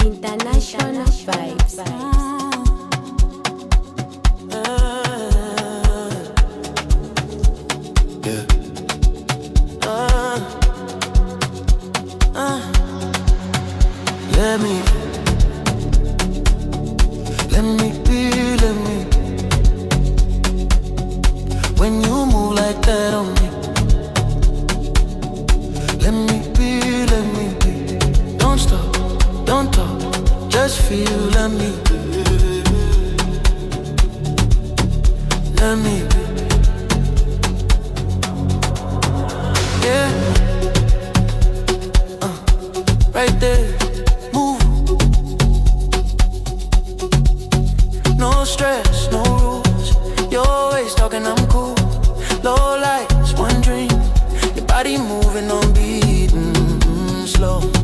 International vibes. Yeah. Let me be, let me. When you move like that on me, let me be. Don't stop, don't talk, just feel